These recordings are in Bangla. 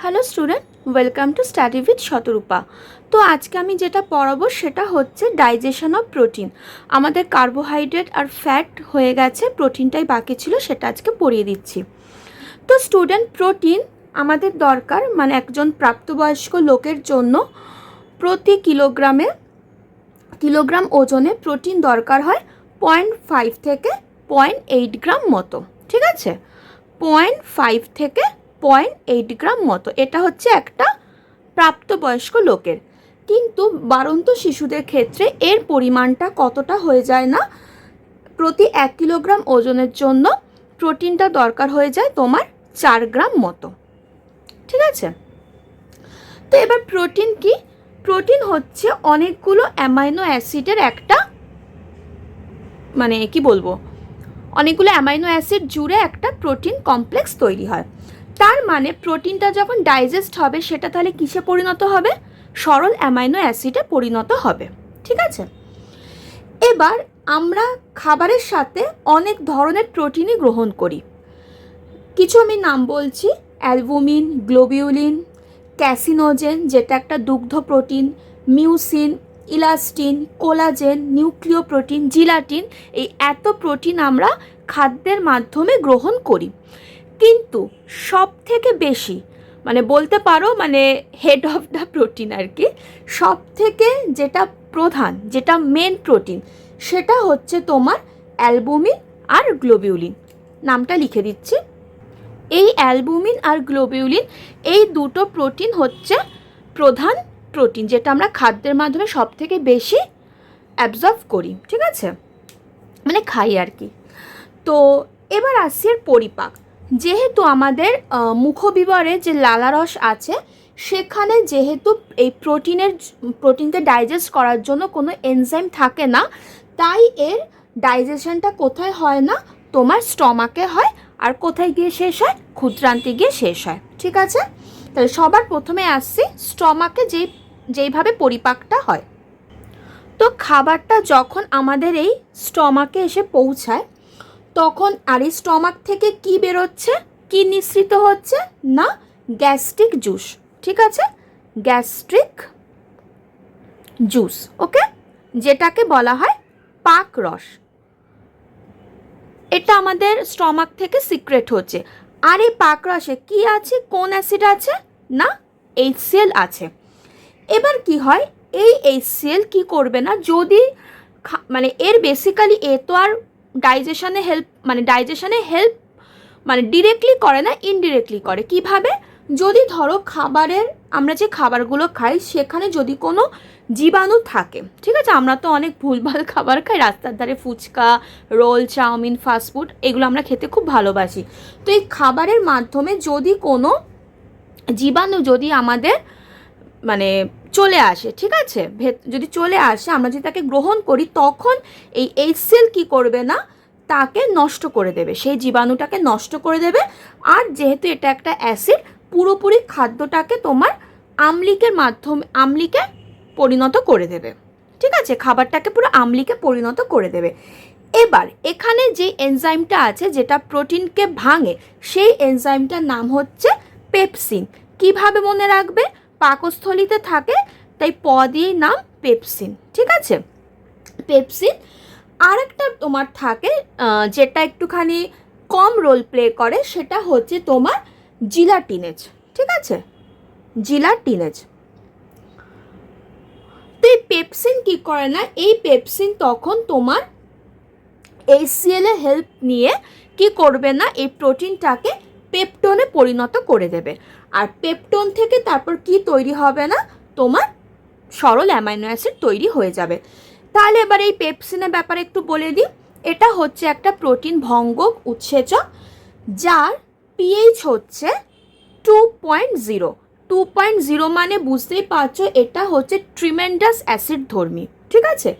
Hello student, welcome to study with Shatarupa. তো আজকে আমি যেটা পড়াবো সেটা হচ্ছে ডাইজেশন অফ প্রোটিন। আমাদের কার্বোহাইড্রেট আর ফ্যাট হয়ে গেছে, প্রোটিনটাই বাকি ছিল, সেটা আজকে পড়িয়ে দিচ্ছি। তো স্টুডেন্ট, প্রোটিন আমাদের দরকার, মানে একজন প্রাপ্তবয়স্ক লোকের জন্য প্রতি কিলোগ্রাম ওজনে প্রোটিন দরকার হয় 0.5 থেকে 0.8 গ্রাম মতো। ঠিক আছে, 0.5 থেকে 0.8 গ্রাম মতো, এটা হচ্ছে একটা প্রাপ্তবয়স্ক লোকের। কিন্তু বাড়ন্ত শিশুদের ক্ষেত্রে এর পরিমাণটা কতটা হয়ে যায় না, প্রতি 1 কিলোগ্রাম ওজনের জন্য প্রোটিনটা দরকার হয়ে যায় তোমার 4 গ্রাম মতো। ঠিক আছে, তো এবার প্রোটিন কি? প্রোটিন হচ্ছে অনেকগুলো অ্যামাইনো অ্যাসিডের একটা, মানে কি বলবো, অনেকগুলো অ্যামাইনো অ্যাসিড জুড়ে একটা প্রোটিন কমপ্লেক্স তৈরি হয়। তার মানে প্রোটিনটা যখন ডাইজেস্ট হবে সেটা তাহলে কিসে পরিণত হবে? সরল অ্যামাইনো অ্যাসিডে পরিণত হবে। ঠিক আছে, এবার আমরা খাবারের সাথে অনেক ধরনের প্রোটিনই গ্রহণ করি। কিছু আমি নাম বলছি: অ্যালবুমিন, গ্লোবিউলিন, ক্যাসিনোজেন যেটা একটা দুগ্ধ প্রোটিন, মিউসিন, ইলাস্টিন, কোলাজেন, নিউক্লিয় প্রোটিন, জিলাটিন। এই এত প্রোটিন আমরা খাদ্যের মাধ্যমে গ্রহণ করি। কিন্তু সব থেকে বেশি, মানে বলতে পারো মানে হেড অফ দ্য প্রোটিন আর কি, সব থেকে যেটা প্রধান, যেটা মেন প্রোটিন, সেটা হচ্ছে তোমার অ্যালবুমিন আর গ্লোবিউলিন। নামটা লিখে দিচ্ছি। এই অ্যালবুমিন আর গ্লোবিউলিন, এই দুটো প্রোটিন হচ্ছে প্রধান প্রোটিন, যেটা আমরা খাদ্যের মাধ্যমে সব থেকে বেশি অ্যাবজর্ব করি। ঠিক আছে, মানে খাই আর কি। তো এবার আসছি এর পরিপাক। যেহেতু আমাদের মুখবিবরে যে লালারস আছে, সেখানে যেহেতু এই প্রোটিনকে ডাইজেস্ট করার জন্য কোনো এনজাইম থাকে না, তাই এর ডাইজেশনটা কোথায় হয় না, তোমার স্টমাকে হয়। আর কোথায় গিয়ে শেষ হয়? ক্ষুদ্রান্তে গিয়ে শেষ হয়। ঠিক আছে, তাহলে সবার প্রথমে আসছি স্টমাকে যেইভাবে পরিপাকটা হয়। তো খাবারটা যখন আমাদের এই স্টমাকে এসে পৌঁছায়, তখন আর এই স্টমাক থেকে কি বেরোচ্ছে, কি নিঃসৃত হচ্ছে না? Gastric juice. ঠিক আছে, গ্যাস্ট্রিক জুস, ওকে, যেটাকে বলা হয় পাক রস। এটা আমাদের স্টমাক থেকে সিক্রেট হচ্ছে। আর এই পাক রসে কি আছে? কোন অ্যাসিড আছে না? HCl আছে। এবার কি হয়, এই HCl কি করবে না, যদি মানে এর বেসিক্যালি এ তো আর ডাইজেশনে হেল্প মানে ডিরেক্টলি করে না, ইনডিরেক্টলি করে। কিভাবে? যদি ধরো আমরা যে খাবারগুলো খাই সেখানে যদি কোনো জীবাণু থাকে, ঠিক আছে, আমরা তো অনেক ভুলভাল খাবার খাই, রাস্তার ধারে ফুচকা, রোল, চাউমিন, ফাস্টফুড, এগুলো আমরা খেতে খুব ভালোবাসি। তো এই খাবারের মাধ্যমে যদি কোনো জীবাণু যদি আমাদের মানে চলে আসে, ঠিক আছে, যদি চলে আসে, আমরা যদি তাকে গ্রহণ করি, তখন এই HCl কি করবে না, তাকে নষ্ট করে দেবে, সেই জীবাণুটাকে নষ্ট করে দেবে। আর যেহেতু এটা একটা অ্যাসিড, পুরোপুরি খাদ্যটাকে তোমার আম্লিকে পরিণত করে দেবে। ঠিক আছে, খাবারটাকে পুরো আম্লিকে পরিণত করে দেবে। এবার এখানে যে এনজাইমটা আছে যেটা প্রোটিনকে ভাঙে, সেই এনজাইমটার নাম হচ্ছে পেপসিন। কিভাবে মনে রাখবে? পাকস্থলিতে থাকে, তাই প দিয়েই নাম পেপসিন। ঠিক আছে, পেপসিন। আর একটা তোমার থাকে যেটা একটুখানি কম রোল প্লে করে, সেটা হচ্ছে তোমার জিলাটিনেজ। ঠিক আছে, জিলাটিনেজ। তো এই পেপসিন কি করে না, এই পেপসিন তখন তোমার HCl এর হেল্প নিয়ে কি করবে না, এই প্রোটিনটাকে পেপটোনে পরিণত করে দেবে। আর পেপটোন থেকে তারপর কি তৈরি হবে না, তোমার সরল অ্যামাইনো অ্যাসিড তৈরি হয়ে যাবে। তাহলে এবার এই পেপসিনের ব্যাপারে একটু বলে দিই। এটা হচ্ছে একটা প্রোটিন ভঙ্গক উৎসেচক, যার pH হচ্ছে 2.0। 2.0 মানে বুঝতেই পারছো, এটা হচ্ছে ট্রিমেন্ডাস অ্যাসিড ধর্মী। ঠিক আছে,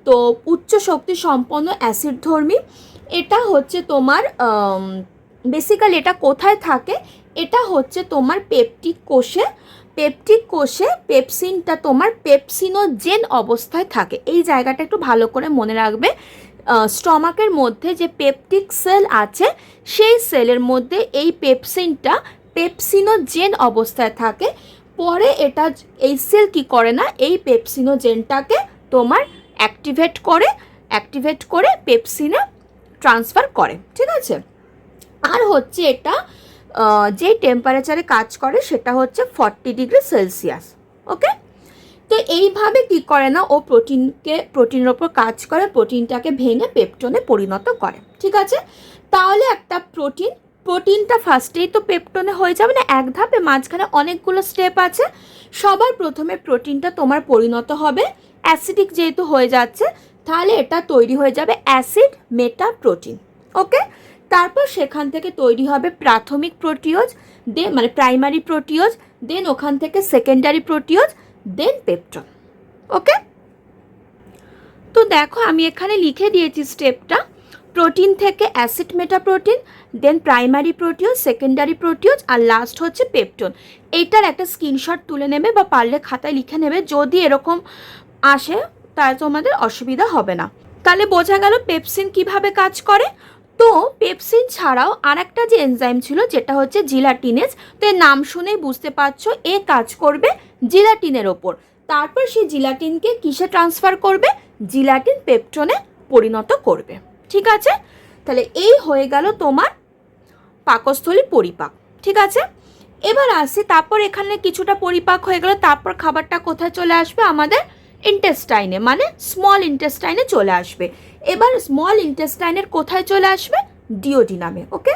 তো উচ্চ শক্তি সম্পন্ন অ্যাসিড ধর্মী। এটা হচ্ছে তোমার বেসিক্যালি এটা কোথায় থাকে? এটা হচ্ছে তোমার পেপটিক কোষে পেপসিনটা তোমার পেপসিনোজেন অবস্থায় থাকে। এই জায়গাটা একটু ভালো করে মনে রাখবে। স্টমাকের মধ্যে যে পেপটিক সেল আছে, সেই সেলের মধ্যে এই পেপসিনটা পেপসিনোজেন অবস্থায় থাকে, পরে এটা এই সেল কী করে না, এই পেপসিনোজেনটাকে তোমার অ্যাক্টিভেট করে পেপসিনে ট্রান্সফার করে, ঠিক আছে। আর হচ্ছে এটা যে টেম্পারেচারে কাজ করে সেটা হচ্ছে 40 ডিগ্রি সেলসিয়াস, ওকে। তো এইভাবে কি করে না, ও প্রোটিনের ওপর কাজ করে, প্রোটিনটাকে ভেঙে পেপটনে পরিণত করে, ঠিক আছে। তাহলে একটা প্রোটিনটা ফার্স্টেই তো পেপটনে হয়ে যাবে না, এক ধাপে, মাঝখানে অনেকগুলো স্টেপ আছে। সবার প্রথমে প্রোটিনটা তোমার পরিণত হবে অ্যাসিডিক, যেহেতু হয়ে যাচ্ছে তাহলে এটা তৈরি হয়ে যাবে অ্যাসিড মেটা প্রোটিন, ওকে। তারপর সেখান থেকে তৈরি হবে প্রাথমিক প্রোটিওজ, মানে প্রাইমারি প্রোটিওজ, দেন ওখান থেকে সেকেন্ডারি প্রোটিওজ, দেন পেপটন, ওকে। তো দেখো আমি এখানে লিখে দিয়েছি স্টেপটা, প্রোটিন থেকে অ্যাসিড মেটা প্রোটিন, দেন প্রাইমারি প্রোটিওজ, সেকেন্ডারি প্রোটিওজ, আর লাস্ট হচ্ছে পেপটন। এইটার একটা স্ক্রিনশট তুলে নেবে বা পারলে খাতায় লিখে নেবে, যদি এরকম আসে তাহলে তোমাদের অসুবিধা হবে না। তাহলে বোঝা গেল পেপসিন কিভাবে কাজ করে। তো পেপসিন ছাড়াও আর একটা যে এনজাইম ছিল যেটা হচ্ছে জিলাটিনেজ, তো এর নাম শুনেই বুঝতে পারছো এ কাজ করবে জিলাটিনের ওপর। তারপর সেই জিলাটিনকে কিসে ট্রান্সফার করবে, জিলাটিন পেপটনে পরিণত করবে, ঠিক আছে। তাহলে এই হয়ে গেল তোমার পাকস্থলী পরিপাক, ঠিক আছে। এবার আসি, তারপর এখানে কিছুটা পরিপাক হয়ে গেল, তারপর খাবারটা কোথায় চলে আসবে, আমাদের ইন্টেস্টাইনে, মানে স্মল ইন্টেস্টাইনে চলে আসবে। এবার স্মল ইন্টেস্টাইনের কোথায় চলে আসবে, ডিওডিনামে, ওকে।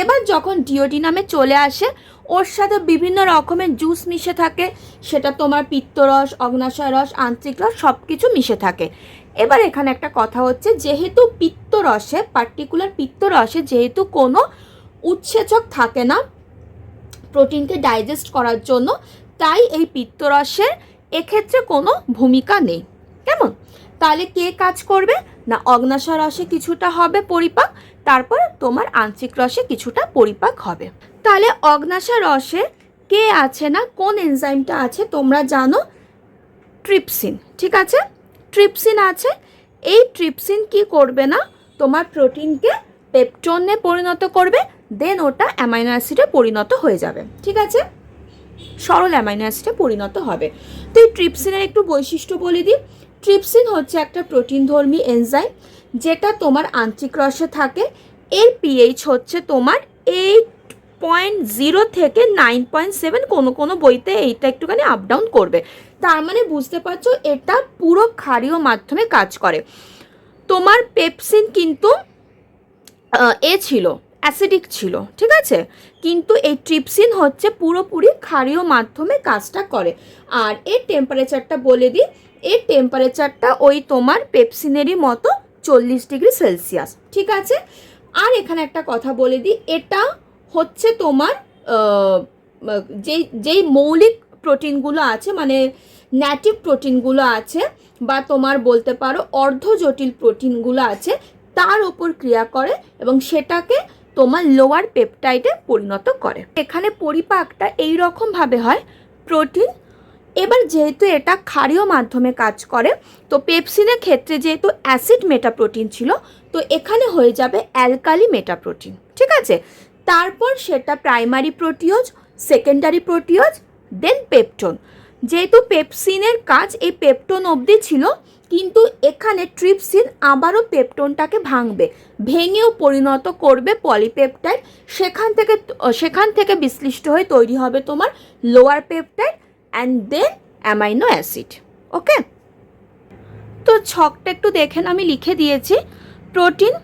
এবার যখন ডিওডিনামে চলে আসে, ওর সাথে বিভিন্ন রকমের জুস মিশে থাকে, সেটা তোমার পিত্তরস, অগ্নাশয় রস, আন্ত্রিক রস সব কিছু মিশে থাকে। এবার এখানে একটা কথা হচ্ছে, যেহেতু পিত্তরসে, পার্টিকুলার পিত্তরসে যেহেতু কোনো উৎসেচক থাকে না প্রোটিনকে ডাইজেস্ট করার জন্য, তাই এই পিত্তরসের এক্ষেত্রে কোনো ভূমিকা নেই, কেমন। তাহলে কে কাজ করবে না, অগ্নাশয় রসে কিছুটা হবে পরিপাক, তারপর তোমার আন্ত্রিক রসে কিছুটা পরিপাক হবে। তাহলে অগ্নাশয় রসে কে আছে না, কোন এনজাইমটা আছে তোমরা জানো, ট্রিপসিন, ঠিক আছে। ট্রিপসিন আছে। এই ট্রিপসিন কি করবে না, তোমার প্রোটিনকে পেপটনে পরিণত করবে, দেন ওটা অ্যামাইনো অ্যাসিডে পরিণত হয়ে যাবে, ঠিক আছে, সরল অ্যামাইনো অ্যাসিডে পরিণত হবে। তো এই ট্রিপসিনের একটু বৈশিষ্ট্য বলে দিই। ট্রিপসিন হচ্ছে একটা প্রোটিনধর্মী এনজাইম, যেটা তোমার আন্ত্রিক রসে থাকে। এর পিএইচ হচ্ছে তোমার 8.0 থেকে 9.7, কোনো বইতে এইটা একটুখানি আপ ডাউন করবে। তার মানে বুঝতে পারছো এটা পুরো ক্ষারীয় মাধ্যমে কাজ করে। তোমার পেপসিন কিন্তু ছিল অ্যাসিডিক ছিল, ঠিক আছে, কিন্তু এই ট্রিপসিন হচ্ছে পুরোপুরি ক্ষারীয় মাধ্যমে কাজটা করে। আর এর টেম্পারেচারটা বলে দিই, এর টেম্পারেচারটা ওই তোমার পেপসিনেরই মতো 40 ডিগ্রি সেলসিয়াস, ঠিক আছে। আর এখানে একটা কথা বলে দিই, এটা হচ্ছে তোমার যেই মৌলিক প্রোটিনগুলো আছে, মানে ন্যাটিভ প্রোটিনগুলো আছে, বা তোমার বলতে পারো অর্ধ জটিল প্রোটিনগুলো আছে, তার ওপর ক্রিয়া করে এবং সেটাকে তোমার লোয়ার পেপটাইডে পরিণত করে। এখানে পরিপাকটা এই রকমভাবে হয়, প্রোটিন এবার যেহেতু এটা ক্ষারীয় মাধ্যমে কাজ করে, তো পেপসিনের ক্ষেত্রে যেহেতু অ্যাসিড মেটাপ্রোটিন ছিল, তো এখানে হয়ে যাবে অ্যালকালি মেটাপ্রোটিন, ঠিক আছে। তারপর সেটা প্রাইমারি প্রোটিওজ, সেকেন্ডারি প্রোটিওজ, দেন পেপটন। যেহেতু পেপসিনের কাজ এই পেপটন অবধি ছিল, কিন্তু এখানে ট্রিপসিন আবারও পেপটনটাকে ভাঙবে, ভেঙেও পরিণত করবে পলিপেপটাইড, সেখান থেকে বিশ্লিষ্ট হয়ে তৈরি হবে তোমার lower peptide and then amino acid, okay. তো ছকটা একটু দেখেন, আমি লিখে দিয়েছি। প্রোটিন,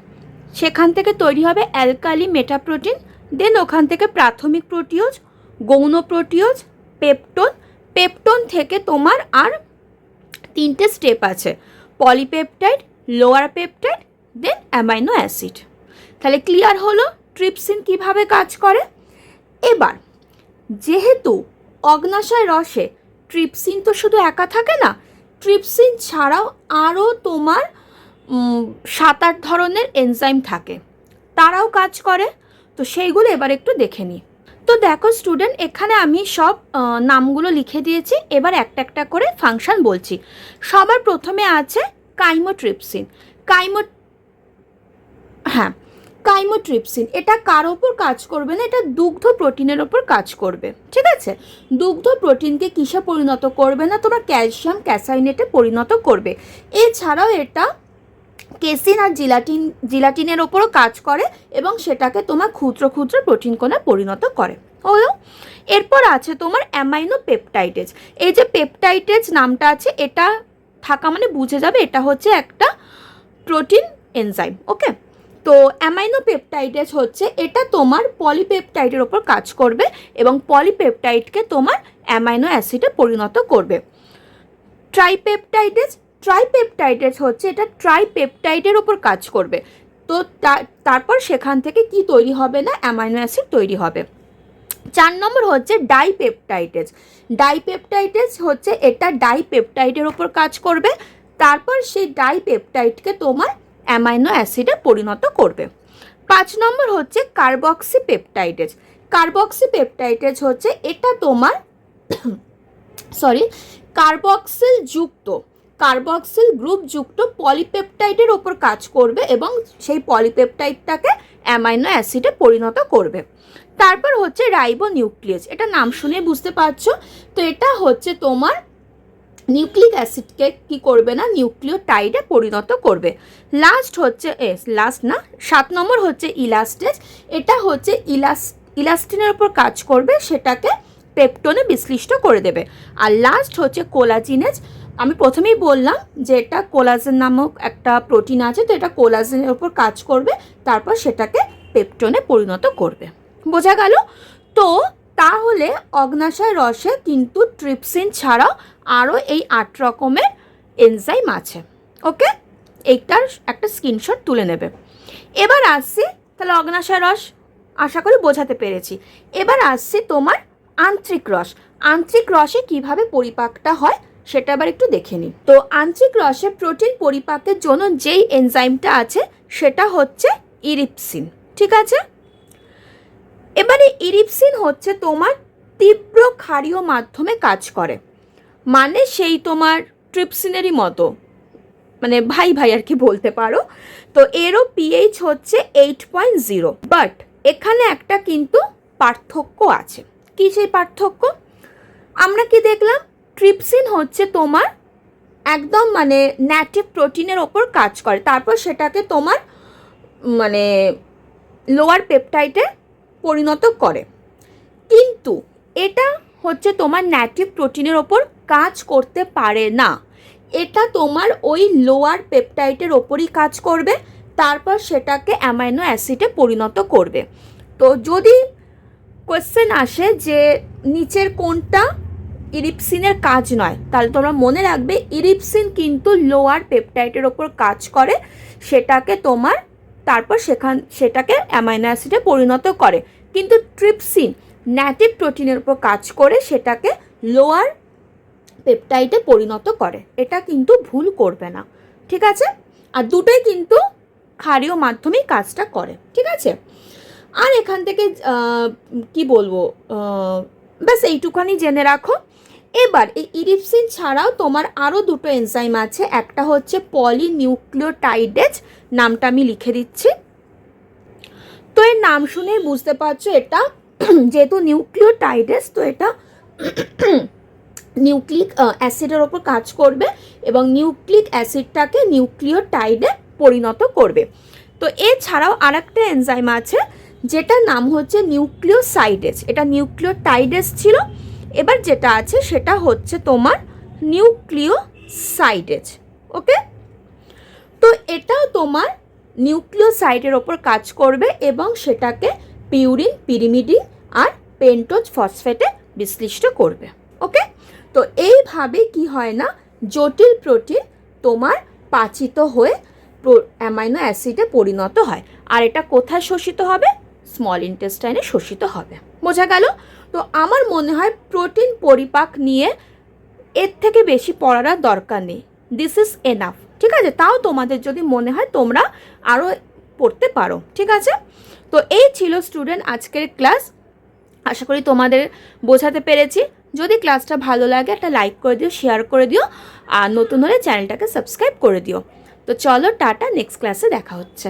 সেখান থেকে তৈরি হবে অ্যালকালি মেটাপ্রোটিন, দেন ওখান থেকে প্রাথমিক প্রোটিওজ, গৌণ প্রোটিওজ, পেপটন থেকে তোমার আর 3টে স্টেপ আছে, পলিপেপটাইড, লোয়ার পেপটাইড, দেন অ্যামাইনো অ্যাসিড। তাহলে ক্লিয়ার হলো ট্রিপসিন কিভাবে কাজ করে। এবার যেহেতু অগ্নাশয় রসে ট্রিপসিন তো শুধু একা থাকে না, ট্রিপসিন ছাড়াও আরও তোমার 7-8 ধরনের এনজাইম থাকে, তারাও কাজ করে। তো সেইগুলো এবার একটু দেখে নিই। তো দেখো স্টুডেন্ট, এখানে আমি সব নামগুলো লিখে দিয়েছি, এবার একটা একটা করে ফাংশন বলছি। সবার প্রথমে আছে কাইমোট্রিপসিন। কাইমোট্রিপসিন, এটা কার ওপর কাজ করবে না, এটা দুগ্ধ প্রোটিনের ওপর কাজ করবে, ঠিক আছে। দুগ্ধ প্রোটিনকে কিসে পরিণত করবে না, তোমার ক্যালসিয়াম ক্যাসাইনেটে পরিণত করবে। এছাড়াও এটা কেসিন আর জিলাটিনের ওপরও কাজ করে এবং সেটাকে তোমার ক্ষুদ্র ক্ষুদ্র প্রোটিন কণা পরিণত করে, হলো। এরপর আছে তোমার অ্যামাইনো পেপটাইডেজ। এই যে পেপটাইডেজ নামটা আছে, এটা থাকা মানে বুঝে যাবে এটা হচ্ছে একটা প্রোটিন এনজাইম, ওকে। তো অ্যামাইনো পেপটাইডেজ হচ্ছে এটা তোমার পলিপেপটাইডের ওপর কাজ করবে এবং পলিপেপটাইডকে তোমার অ্যামাইনো অ্যাসিডে পরিণত করবে। ট্রাইপেপটাইডেজ হচ্ছে এটা ট্রাইপেপটাইডের ওপর কাজ করবে। তো তারপর সেখান থেকে কি তৈরি হবে না, অ্যামাইনো অ্যাসিড তৈরি হবে। 4 নম্বর হচ্ছে ডাইপেপটাইডেজ হচ্ছে এটা ডাইপেপটাইডের ওপর কাজ করবে, তারপর সেই ডাইপেপটাইডকে তোমার অ্যামাইনো অ্যাসিডে পরিণত করবে। 5 নম্বর হচ্ছে কার্বক্সিপেপটাইডেজ হচ্ছে এটা তোমার কার্বক্সিল গ্রুপ যুক্ত পলিপেপটাইডের ওপর কাজ করবে এবং সেই পলিপেপটাইডটাকে অ্যামাইনো অ্যাসিডে পরিণত করবে। তারপর হচ্ছে রাইবোনিউক্লিয়েজ, এটা নাম শুনে বুঝতে পারছো। তো এটা হচ্ছে তোমার নিউক্লিক অ্যাসিডকে কি করবে না, নিউক্লিওটাইডে পরিণত করবে। লাস্ট না 7 নম্বর হচ্ছে ইলাস্টেজ, এটা হচ্ছে ইলাস্টিনের উপর কাজ করবে, সেটাকে পেপটোনে বিশ্লিষ্ট করে দেবে। আর লাস্ট হচ্ছে কোলাজিনেজ, আমি প্রথমেই বললাম যে এটা কোলাজেন নামক একটা প্রোটিন আছে, তো এটা কোলাজেনের উপর কাজ করবে, তারপর সেটাকে পেপটোনে পরিণত করবে। বোঝা গেল? তো তাহলে অগ্ন্যাশয় রসে কিন্তু ট্রিপসিন ছাড়াও আরও এই 8 রকমের এনজাইম আছে, ওকে। এইটার একটা স্ক্রিনশট তুলে নেবে। এবার আসছি, তাহলে অগ্ন্যাশয় রস আশা করি বোঝাতে পেরেছি। এবার আসছি তোমার আন্ত্রিক রসে কিভাবে পরিপাকটা হয় সেটা আবার একটু দেখে নিই। তো আন্ত্রিক রসে প্রোটিন পরিপাকের জন্য যেই এনজাইমটা আছে সেটা হচ্ছে ইরিপসিন, ঠিক আছে। এবারে ইরিপসিন হচ্ছে তোমার তীব্র ক্ষারীয় মাধ্যমে কাজ করে, মানে সেই তোমার ট্রিপসিনেরই মতো, মানে ভাই আর কি বলতে পারো। তো এরও পিএইচ হচ্ছে 8.0, বাট এখানে একটা কিন্তু পার্থক্য আছে। কি সেই পার্থক্য? আমরা কি দেখলাম, ট্রিপসিন হচ্ছে তোমার একদম মানে ন্যাটিভ প্রোটিনের ওপর কাজ করে, তারপর সেটাকে তোমার মানে লোয়ার পেপটাইডে পরিণত করে, কিন্তু এটা হচ্ছে তোমার ন্যাটিভ প্রোটিনের ওপর কাজ করতে পারে না। এটা তোমার ওই লোয়ার পেপটাইডের ওপরই কাজ করবে, তারপর সেটাকে অ্যামাইনো অ্যাসিডে পরিণত করবে। তো যদি কোয়েশ্চেন আসে যে নিচের কোনটা ইরিপসিনের কাজ নয়, তাহলে তোমরা মনে রাখবে ইরিপসিন কিন্তু লোয়ার পেপটাইডের ওপর কাজ করে, সেটাকে তোমার তারপর সেটাকে অ্যামাইনো অ্যাসিডে পরিণত করে, কিন্তু ট্রিপসিন ন্যাটিভ প্রোটিনের উপর কাজ করে সেটাকে লোয়ার পেপটাইডে পরিণত করে। এটা কিন্তু ভুল করবে না, ঠিক আছে। আর দুটোই কিন্তু ক্ষারীয় মাধ্যমেই কাজটা করে, ঠিক আছে। আর এখান থেকে কি বলবো, ব্যাস এইটুখানি জেনে রাখো। এবার এই ইরিপসিন ছাড়াও তোমার আরও দুটো এনজাইম আছে, একটা হচ্ছে পলিনিউক্লিওটাইডেজ, নামটা আমি লিখে দিচ্ছি। তো এর নাম শুনেই বুঝতে পারছো এটা যেহেতু নিউক্লিওটাইডেজ, তো এটা নিউক্লিক অ্যাসিডের ওপর কাজ করবে এবং নিউক্লিক অ্যাসিডটাকে নিউক্লিওটাইডে পরিণত করবে। তো এছাড়াও আরেকটা এনজাইম আছে যেটার নাম হচ্ছে নিউক্লিওসাইডেজ, এটা নিউক্লিওটাইডেজ ছিল, এবার যেটা আছে সেটা হচ্ছে তোমার নিউক্লিওসাইডেজ, ওকে। তো এটাও তোমার নিউক্লিওসাইডের ওপর কাজ করবে এবং সেটাকে পিউরিন, পিরিমিডিন আর পেন্টোজ ফসফেটে বিশ্লিষ্ট করবে, ওকে। তো এইভাবে কি হয় না, জটিল প্রোটিন তোমার পাচিত হয়ে অ্যামাইনো অ্যাসিডে পরিণত হয়। আর এটা কোথায় শোষিত হবে? স্মল ইন্টেস্টাইনে শোষিত হবে। বোঝা গেল? তো আমার মনে হয় প্রোটিন পরিপাক নিয়ে এর থেকে বেশি পড়ার দরকার নেই, দিস ইজ এনাফ, ঠিক আছে। তাও তোমাদের যদি মনে হয় তোমরা আরও পড়তে পারো, ঠিক আছে। তো এই ছিল স্টুডেন্ট আজকের ক্লাস, আশা করি তোমাদের বোঝাতে পেরেছি। যদি ক্লাসটা ভালো লাগে একটা লাইক করে দিও, শেয়ার করে দিও, আর নতুন হলে চ্যানেলটাকে সাবস্ক্রাইব করে দিও। তো চলো টাটা, নেক্সট ক্লাসে দেখা হচ্ছে।